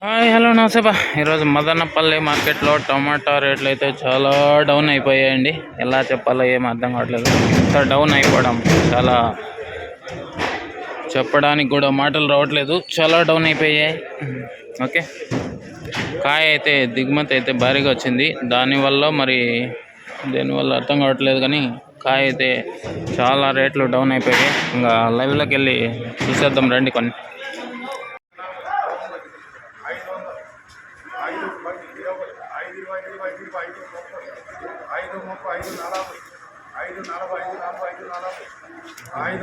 Hi hello నమస్తే బా. ఈరోజు మదనపల్లి మార్కెట్లో టమాటా రేట్లు అయితే చాలా డౌన్ అయిపోయాయండి. ఎలా చెప్పాలో ఏం అర్థం కావట్లేదు. ఇంత డౌన్ అయిపోవడం చాలా చెప్పడానికి కూడా మాటలు రావట్లేదు. చాలా డౌన్ అయిపోయాయి. ఓకే, కాయ అయితే దిగుమతి అయితే భారీగా వచ్చింది. దానివల్ల మరి దేనివల్ల అర్థం కావట్లేదు, కానీ కాయ అయితే చాలా రేట్లు డౌన్ అయిపోయాయి. ఇంకా లైవ్లోకి వెళ్ళి చూసేద్దాం రండి. కొన్ని $680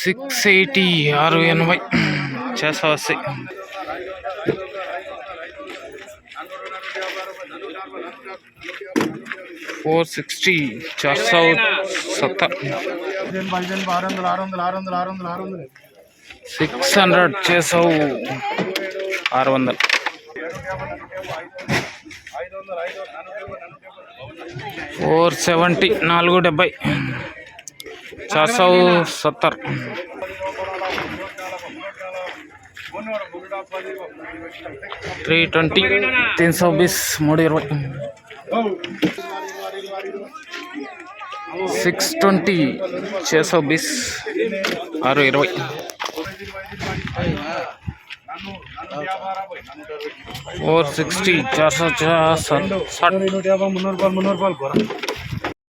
680 680 460 470 600 600 470 470 470 320 320 320 620 620 620 460 460